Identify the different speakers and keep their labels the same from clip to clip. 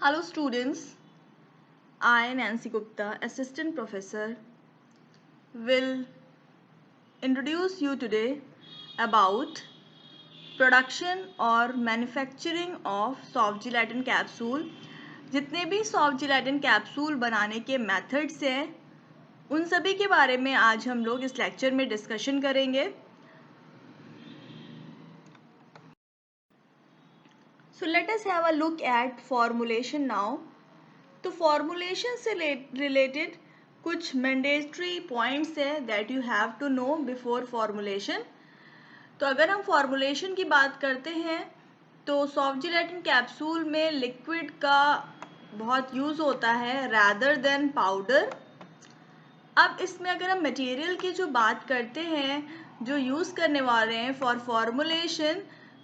Speaker 1: Hello students, I Nancy Gupta, Assistant Professor, will introduce you today about production और manufacturing of soft gelatin capsule। जितने भी soft gelatin capsule बनाने के methods हैं उन सभी के बारे में आज हम लोग इस lecture में discussion करेंगे। So let us have a look at formulation now। तो फॉर्मुलेशन से रिलेटेड कुछ मैंडेटरी पॉइंट्स है that you have to know before formulation. तो अगर हम फॉर्मुलेशन की बात करते हैं तो सॉफ्ट जेलेटिन कैप्सूल में लिक्विड का बहुत यूज़ होता है रैदर देन पाउडर। अब इसमें अगर हम मटेरियल की जो बात करते हैं जो यूज़ करने वाले हैं फॉर फॉर्मुलेशन,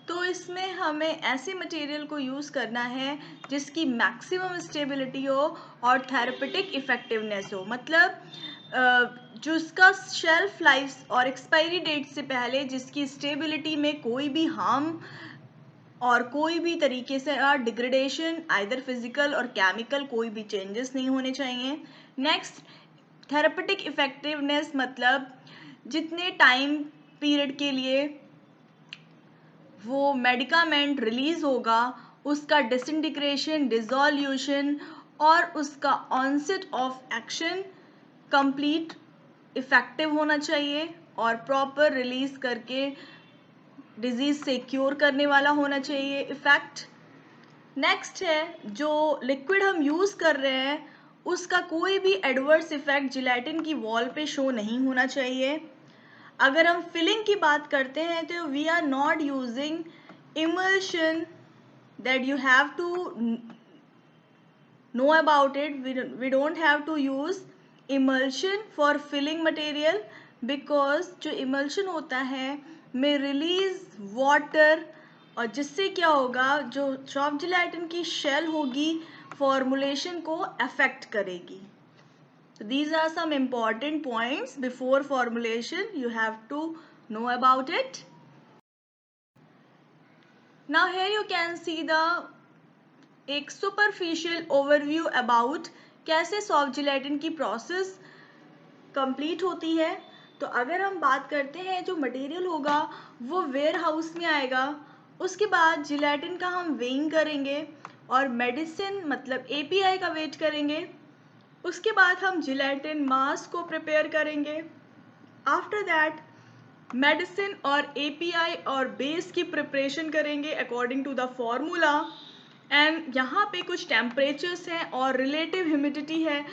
Speaker 1: तो इसमें हमें ऐसे मटेरियल को यूज़ करना है जिसकी मैक्सिमम स्टेबिलिटी हो और थेरेपेटिक इफ़ेक्टिवनेस हो। मतलब जो इसका शेल्फ लाइफ और एक्सपायरी डेट से पहले जिसकी स्टेबिलिटी में कोई भी हार्म और कोई भी तरीके से डिग्रेडेशन आइदर फिजिकल और केमिकल कोई भी चेंजेस नहीं होने चाहिए। नेक्स्ट, थेरेपेटिक इफ़ेक्टिवनेस, मतलब जितने टाइम पीरियड के लिए वो मेडिकामेंट रिलीज होगा उसका डिसइंटीग्रेशन, डिसोल्यूशन और उसका onset of action complete effective होना चाहिए और प्रॉपर रिलीज करके डिजीज से क्योर करने वाला होना चाहिए इफेक्ट। नेक्स्ट है जो लिक्विड हम यूज़ कर रहे हैं उसका कोई भी एडवर्स इफेक्ट जिलेटिन की वॉल पे शो नहीं होना चाहिए। अगर हम फिलिंग की बात करते हैं तो we are not using emulsion that you have to know about it. We don't have to use emulsion for filling material because जो इमल्शन होता है में रिलीज वाटर और जिससे क्या होगा जो सॉफ्ट जेलेटिन की शेल होगी फॉर्मुलेशन को अफेक्ट करेगी। So these are some important points before formulation you have to know about it. Now here you can see the एक superficial overview about कैसे soft gelatin की process complete होती है। तो अगर हम बात करते हैं जो मटेरियल होगा वो वेयर हाउस में आएगा, उसके बाद जिलेटिन का हम वेइंग करेंगे और मेडिसिन मतलब API का वेट करेंगे। उसके बाद हम जिलेटिन मास को प्रिपेयर करेंगे। आफ्टर दैट मेडिसिन और API और बेस की प्रिपरेशन करेंगे according to the formula. And यहाँ पे कुछ टेम्परेचर्स हैं और रिलेटिव ह्यूमिडिटी है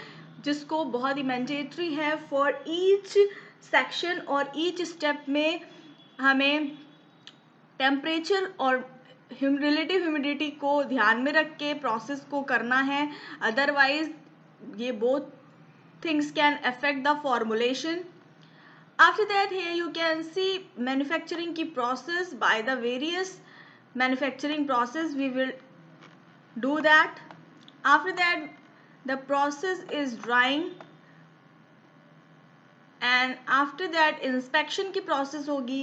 Speaker 1: जिसको बहुत ही मैंडेटरी है फॉर ईच सेक्शन और ईच स्टेप में हमें टेम्परेचर और रिलेटिव ह्यूमिडिटी को ध्यान में रख के प्रोसेस को करना है, अदरवाइज ये both things can affect the formulation. After that here you can see manufacturing की process by the various manufacturing process we will do that. After that the process is drying and after that inspection की process होगी।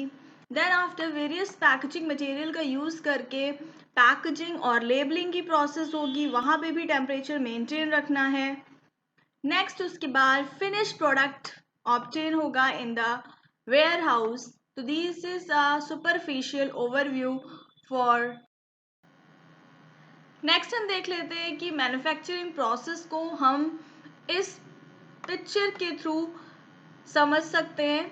Speaker 1: Then after various packaging material का use करके packaging और labelling की process होगी, वहाँ पे भी टेम्परेचर मेंटेन रखना है। नेक्स्ट उसके बाद फिनिश प्रोडक्ट ऑब्टेन होगा इन द वेयर हाउस। तो this is a superficial overview for. Next हम देख लेते हैं कि मैन्युफैक्चरिंग प्रोसेस को हम इस पिक्चर के थ्रू समझ सकते हैं।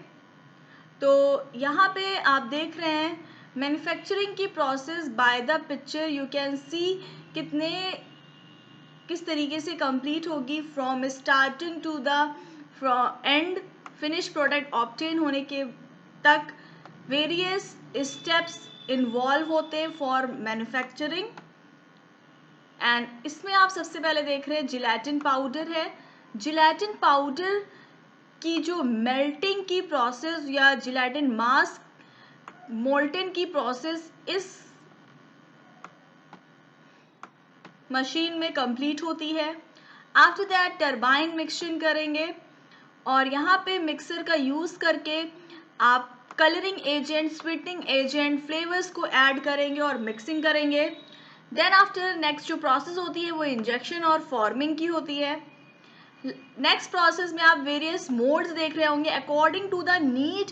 Speaker 1: तो यहाँ पे आप देख रहे हैं मैन्युफैक्चरिंग की process by the picture you can see किस तरीके से कंप्लीट होगी from starting to the end finish product obtain होने के तक वेरियस स्टेप्स इन्वॉल्व होते हैं फॉर मैन्युफैक्चरिंग। एंड इसमें आप सबसे पहले देख रहे हैं जिलेटिन पाउडर है। जिलेटिन पाउडर की जो मेल्टिंग की प्रोसेस या जिलेटिन मास मोल्टन की प्रोसेस इस मशीन में कंप्लीट होती है। आफ्टर दैट टरबाइन मिक्सिंग करेंगे और यहाँ पे मिक्सर का यूज़ करके आप colouring agent, sweetening agent, flavours को ऐड करेंगे और मिक्सिंग करेंगे। देन आफ्टर नेक्स्ट जो प्रोसेस होती है वो इंजेक्शन और फॉर्मिंग की होती है। नेक्स्ट प्रोसेस में आप वेरियस मोल्ड्स देख रहे होंगे। अकॉर्डिंग टू द नीड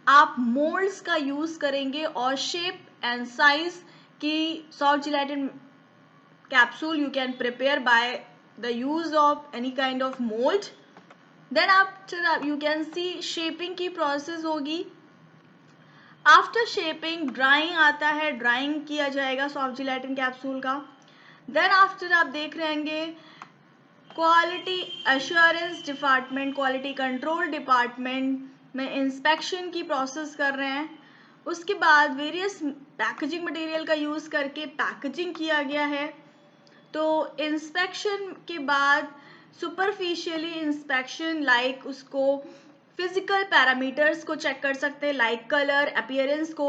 Speaker 1: आप मोल्ड्स का यूज करेंगे और शेप एंड साइज की soft gelatin capsule you can prepare by the use of any kind of mould. Then after you can see shaping की process होगी। आफ्टर शेपिंग ड्राइंग आता है, drying किया जाएगा सॉफ्ट जिलेटिन कैप्सूल का। Then after आप देख रहे होंगे quality assurance department, quality control department में इंस्पेक्शन की प्रोसेस कर रहे हैं। उसके बाद वेरियस पैकेजिंग मटेरियल का यूज़ करके पैकेजिंग किया गया है। तो इंस्पेक्शन के बाद सुपरफिशियली इंस्पेक्शन लाइक उसको फिजिकल पैरामीटर्स को चेक कर सकते हैं, लाइक कलर, अपीयरेंस को।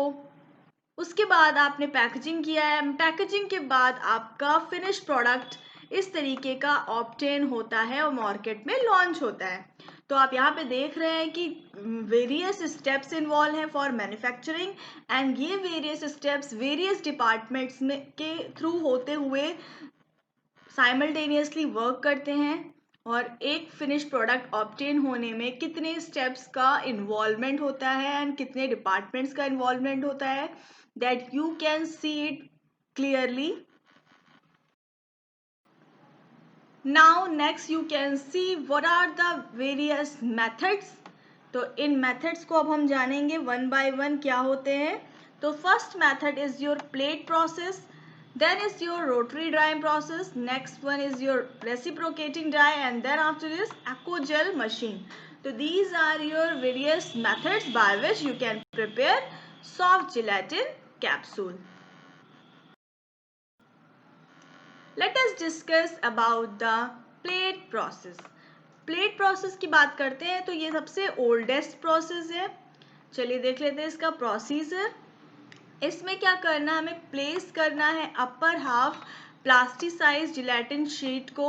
Speaker 1: उसके बाद आपने पैकेजिंग किया है, पैकेजिंग के बाद आपका फिनिश प्रोडक्ट इस तरीके का ऑब्टेन होता है और मार्केट में लॉन्च होता है। तो आप यहाँ पे देख रहे हैं कि वेरियस स्टेप्स इन्वॉल्व हैं फॉर मैन्युफैक्चरिंग एंड ये वेरियस स्टेप्स वेरियस डिपार्टमेंट्स में के थ्रू होते हुए साइमल्टेनियसली वर्क करते हैं और एक फिनिश प्रोडक्ट ऑब्टेन होने में कितने स्टेप्स का इन्वॉल्वमेंट होता है एंड कितने डिपार्टमेंट्स का इन्वॉल्वमेंट होता है, that you can see it clearly. Now next you can see what are the various methods. तो इन मेथड्स को अब हम जानेंगे वन बाय वन क्या होते हैं। तो first method is your plate process, then is your rotary drying process, next one is your reciprocating dry, and then after this aquagel machine. So these are your various methods by which you can prepare soft gelatin capsule. Let us discuss about the plate process. Plate process की बात करते हैं तो ये सबसे oldest process है। चलिए देख लेते हैं इसका प्रोसीजर। इसमें क्या करना है, हमें प्लेस करना है upper half plasticize gelatin sheet को।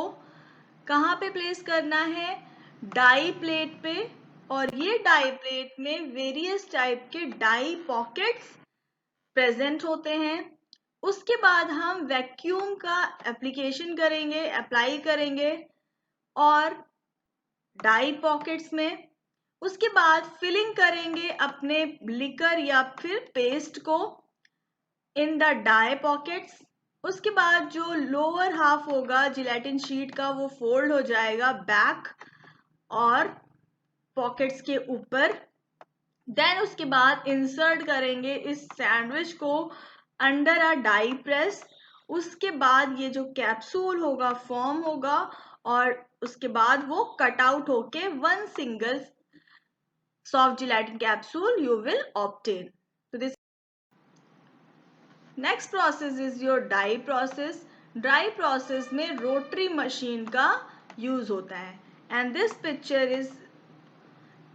Speaker 1: कहाँ पे प्लेस करना है, डाई प्लेट पे। और ये डाई प्लेट में वेरियस टाइप के डाई पॉकेट्स प्रेजेंट होते हैं। उसके बाद हम वैक्यूम का एप्लीकेशन करेंगे, अप्लाई करेंगे और डाई पॉकेट्स में। उसके बाद फिलिंग करेंगे अपने लिकर या फिर पेस्ट को इन द डाई पॉकेट्स। उसके बाद जो लोअर हाफ होगा जिलेटिन शीट का वो फोल्ड हो जाएगा बैक और पॉकेट्स के ऊपर। देन उसके बाद इंसर्ट करेंगे इस सैंडविच को अंडर अ डाई प्रेस। उसके बाद ये जो कैप्सूल होगा फॉर्म होगा और उसके बाद वो कट आउट होके one single soft gelatin capsule you will obtain. तो this next process is your die process. Dry process में रोटरी मशीन का यूज होता है and this picture is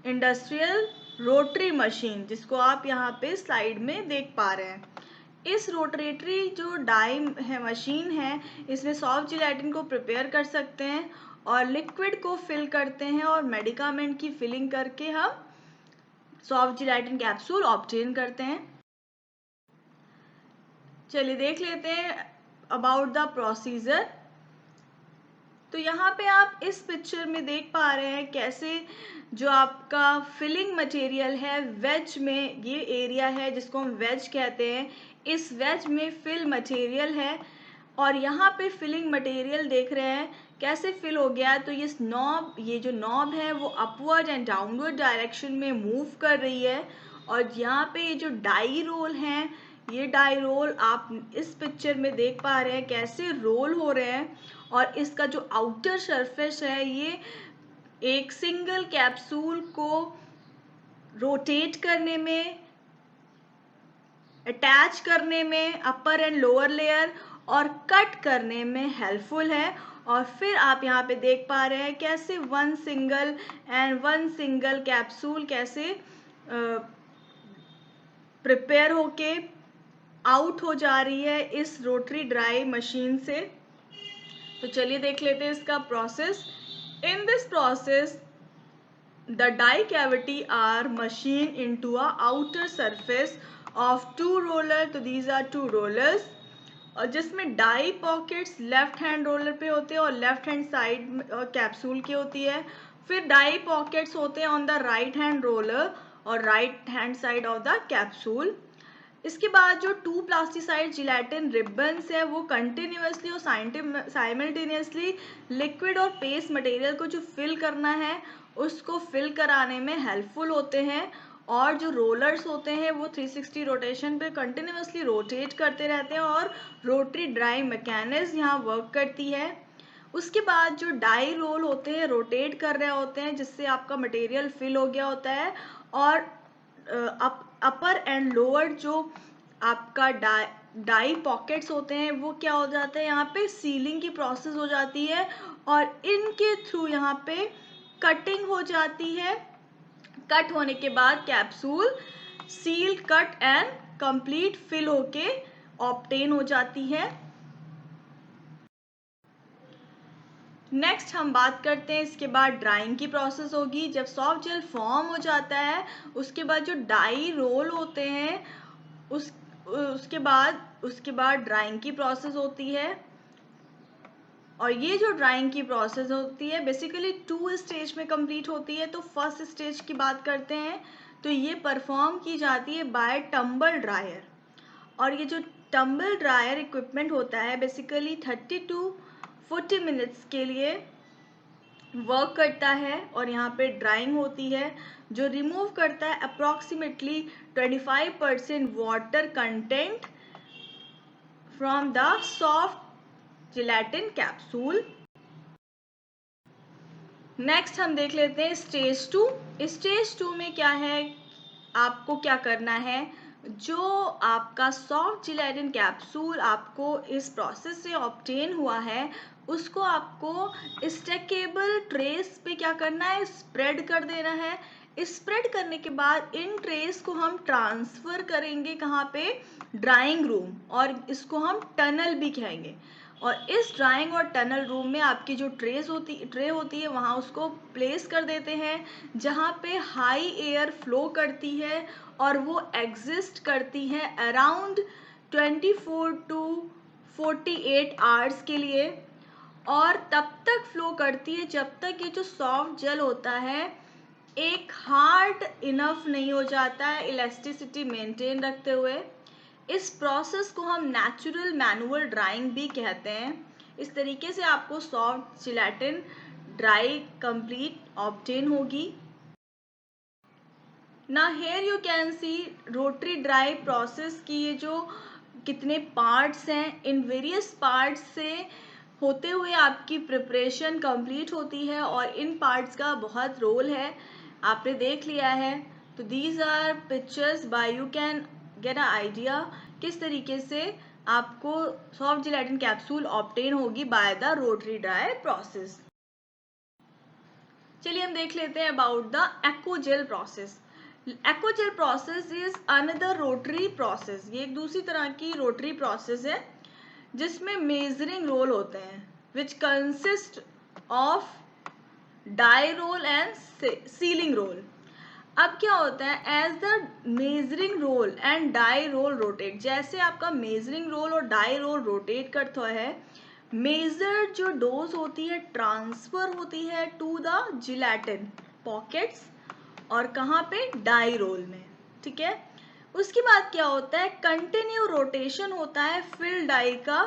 Speaker 1: industrial rotary machine जिसको आप यहाँ पे स्लाइड में देख पा रहे हैं। इस रोटरेटरी जो डाई है मशीन है, इसमें सॉफ्ट जिलेटिन को प्रिपेयर कर सकते हैं और लिक्विड को फिल करते हैं और मेडिकामेंट की फिलिंग करके हम सॉफ्ट जिलेटिन कैप्सूल ऑब्टेन करते हैं। चलिए देख लेते हैं अबाउट द प्रोसीजर। तो यहाँ पे आप इस पिक्चर में देख पा रहे हैं कैसे जो आपका फिलिंग मटेरियल है वेज में, ये एरिया है जिसको हम वेज कहते हैं, इस वेज में फिल मटेरियल है और यहाँ पे फिलिंग मटेरियल देख रहे हैं कैसे फिल हो गया है। तो ये जो नॉब है वो अपवर्ड एंड डाउनवर्ड डायरेक्शन में मूव कर रही है और यहाँ पे ये जो डाई रोल हैं, ये डाई रोल आप इस पिक्चर में देख पा रहे हैं कैसे रोल हो रहे हैं और इसका जो आउटर सरफेस है ये एक सिंगल कैप्सूल को रोटेट करने में, अटैच करने में अपर एंड लोअर लेयर और कट करने में हेल्पफुल है। और फिर आप यहाँ पे देख पा रहे हैं कैसे वन सिंगल कैप्सूल कैसे प्रिपेयर होके आउट हो जा रही है इस रोटरी ड्राई मशीन से। तो चलिए देख लेते हैं इसका process. In this process the die cavity are machined into a outer surface of two rollers. तो these are two rollers और जिसमें die pockets left hand roller पे होते हैं और लेफ्ट हैंड साइड कैप्सूल की होती है। फिर डाई पॉकेट्स होते हैं on the right hand roller और right hand side of the capsule. इसके बाद जो 2 प्लास्टिसाइड जिलेटिन रिबन्स है वो कंटिन्यूसली और साइमल्टेनियसली लिक्विड और पेस्ट मटेरियल को जो फिल करना है उसको फिल कराने में हेल्पफुल होते हैं। और जो रोलर्स होते हैं वो 360 रोटेशन पे कंटिन्यूसली रोटेट करते रहते हैं और रोटरी ड्राई मैकेनिज्म यहाँ वर्क करती है। उसके बाद जो डाई रोल होते हैं रोटेट कर रहे होते हैं जिससे आपका मटेरियल फिल हो गया होता है। और अपर एंड लोअर जो आपका डाई पॉकेट्स होते हैं वो क्या हो जाता है, यहाँ पे सीलिंग की प्रोसेस हो जाती है और इनके थ्रू यहाँ पे कटिंग हो जाती है। कट होने के बाद capsule seal cut and complete fill होके ऑब्टेन हो जाती है। नेक्स्ट हम बात करते हैं इसके बाद ड्राइंग की प्रोसेस होगी। जब सॉफ्ट जेल फॉर्म हो जाता है उसके बाद जो डाई रोल होते हैं उसके बाद ड्राइंग की प्रोसेस होती है। और ये जो ड्राइंग की प्रोसेस होती है बेसिकली 2 स्टेज में कंप्लीट होती है। तो फर्स्ट स्टेज की बात करते हैं तो ये परफॉर्म की जाती है बाय टम्बल ड्रायर। और ये जो टम्बल ड्रायर इक्विपमेंट होता है बेसिकली 30 to 40 मिनट्स के लिए वर्क करता है और यहाँ पे ड्राइंग होती है जो रिमूव करता है approximately 25% water content from the soft gelatin capsule. Next हम देख लेते हैं स्टेज 2। स्टेज 2 में क्या है, आपको क्या करना है, जो आपका सॉफ्ट जिलेटिन कैप्सूल आपको इस प्रोसेस से ऑब्टेन हुआ है उसको आपको स्टेकेबल ट्रेस पे क्या करना है, स्प्रेड कर देना है। स्प्रेड करने के बाद इन ट्रेस को हम ट्रांसफ़र करेंगे कहाँ पे, ड्राइंग रूम, और इसको हम टनल भी कहेंगे। और इस ड्राइंग और टनल रूम में आपकी जो ट्रे होती है वहाँ उसको प्लेस कर देते हैं जहाँ पे हाई एयर फ्लो करती है और वो एग्जिस्ट करती है अराउंड 24 to 48 आवर्स के लिए। और तब तक फ्लो करती है जब तक ये जो सॉफ्ट जेल होता है एक हार्ड इनफ नहीं हो जाता है इलास्टिसिटी मेंटेन रखते हुए। इस प्रोसेस को हम नेचुरल मैनुअल ड्राइंग भी कहते हैं। इस तरीके से आपको soft gelatin dry complete obtain होगी। ना here you can see rotary dry process की ये जो कितने पार्ट्स हैं, इन वेरियस पार्ट्स से होते हुए आपकी प्रिपरेशन कंप्लीट होती है और इन पार्ट्स का बहुत रोल है, आपने देख लिया है। तो these are pictures by you can get a idea किस तरीके से आपको सॉफ्ट जिलेटिन कैप्सूल ऑब्टेन होगी by the rotary dry process. चलिए हम देख लेते हैं about the Accogel process. Accogel process is another rotary process. ये एक दूसरी तरह की रोटरी प्रोसेस है जिसमें मेजरिंग रोल होते हैं which consist of die roll and sealing roll. अब क्या होता है, as the measuring roll and die roll rotate, जैसे आपका मेजरिंग रोल और डाई रोल रोटेट करता है मेजर जो डोज होती है ट्रांसफर होती है टू द जिलेटिन पॉकेट्स और कहाँ पे, डाई रोल में, ठीक है। उसके बाद क्या होता है, कंटिन्यू रोटेशन होता है फिल डाई का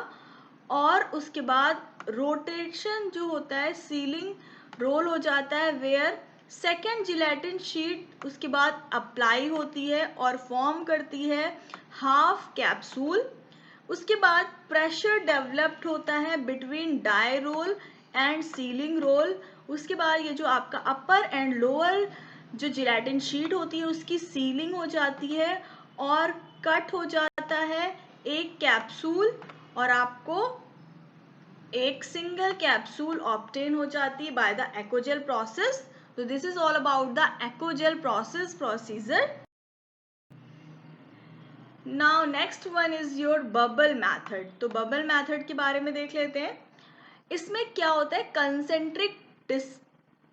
Speaker 1: और उसके बाद रोटेशन जो होता है सीलिंग रोल हो जाता है वेयर सेकेंड जिलेटिन शीट उसके बाद अप्लाई होती है और फॉर्म करती है हाफ कैप्सूल। उसके बाद प्रेशर डेवलप्ड होता है between die roll and sealing roll. उसके बाद ये जो आपका अपर एंड लोअर जो जिलेटिन शीट होती है उसकी सीलिंग हो जाती है और कट हो जाता है एक कैप्सूल और आपको एक सिंगल कैप्सूल ऑब्टेन हो जाती है बाय द एक्वाजेल प्रोसेस। तो this is all about the Accogel process procedure. Now next one is your bubble method. तो बबल मैथड के बारे में देख लेते हैं। इसमें क्या होता है, कंसेंट्रिक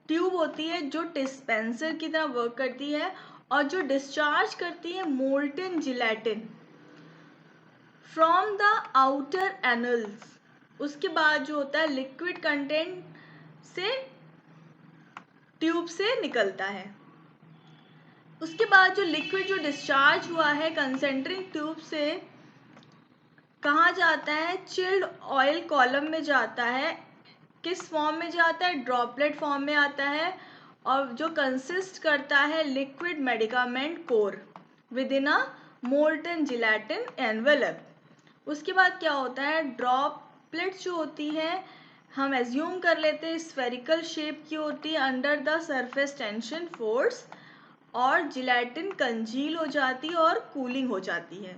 Speaker 1: ट्यूब होती है जो डिस्पेंसर की तरह वर्क करती है और जो डिस्चार्ज करती है molten gelatin from the outer annuls, उसके बाद जो होता है लिक्विड कंटेंट से ट्यूब से निकलता है। उसके बाद जो लिक्विड जो डिस्चार्ज हुआ है कंसेंट्रिक ट्यूब से कहाँ जाता है, चिल्ड ऑयल कॉलम में जाता है। किस फॉर्म में जाता है, ड्रॉपलेट फॉर्म में आता है, और जो कंसिस्ट करता है liquid medicament core with in a molten gelatin envelope. उसके बाद क्या होता है, ड्रॉपलेट्स जो होती है हम एज्यूम कर लेते हैं स्फेरिकल शेप की होती है under the surface tension force, और जिलेटिन कंजील हो जाती है और कूलिंग हो जाती है,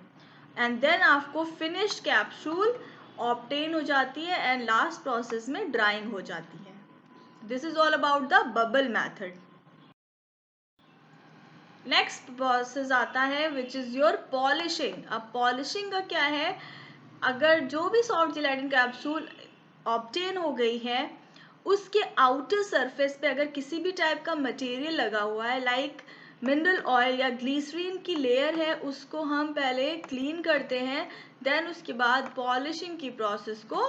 Speaker 1: एंड देन आपको फिनिश्ड कैप्सूल ऑब्टेन हो जाती है एंड लास्ट प्रोसेस में ड्राइंग हो जाती है। This is all about the bubble method. Next process आता है विच इज योर पॉलिशिंग। अब पॉलिशिंग का क्या है, अगर जो भी सॉफ्ट जिलेटिन कैप्सूल ऑब्टेन हो गई है उसके आउटर सरफेस पे अगर किसी भी टाइप का मटेरियल लगा हुआ है लाइक मिनरल ऑयल या ग्लिसरीन की लेयर है, उसको हम पहले क्लीन करते हैं, देन उसके बाद पॉलिशिंग की प्रोसेस को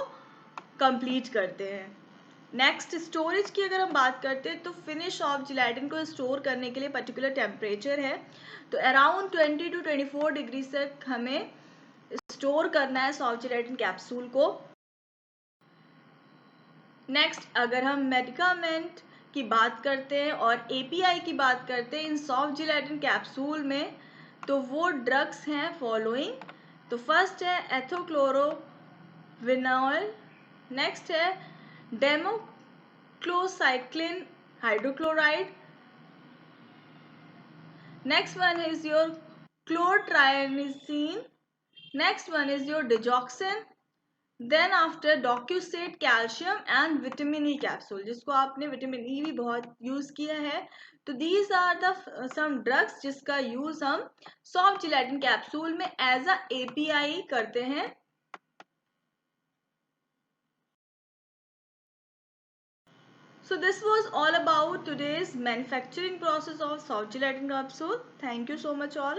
Speaker 1: कंप्लीट करते हैं। नेक्स्ट स्टोरेज की अगर हम बात करते हैं तो फिनिश ऑफ जिलेटिन को स्टोर करने के लिए पर्टिकुलर टेम्परेचर है, तो अराउंड 20 to 24 डिग्री तक हमें स्टोर करना है सॉफ्ट जिलेटिन कैप्सूल को। नेक्स्ट अगर हम मेडिकामेंट की बात करते हैं और एपीआई की बात करते हैं इन सॉफ्ट जिलेटिन कैप्सूल में, तो वो ड्रग्स हैं फॉलोइंग। तो फर्स्ट है एथोक्लोरोविनॉल, नेक्स्ट है डेमोक्लोसाइक्लिन hydrochloride, next one is your chlorotrimazine, next one is your digoxin, then after docusate calcium and vitamin E capsule, जिसको आपने विटामिन ई भी बहुत यूज किया है। तो these are the some drugs जिसका यूज हम सॉफ्ट जिलेटिन कैप्सूल में एज अ एपीआई करते हैं। So this was all about today's manufacturing process of soft gelatin capsule. Thank you so much all.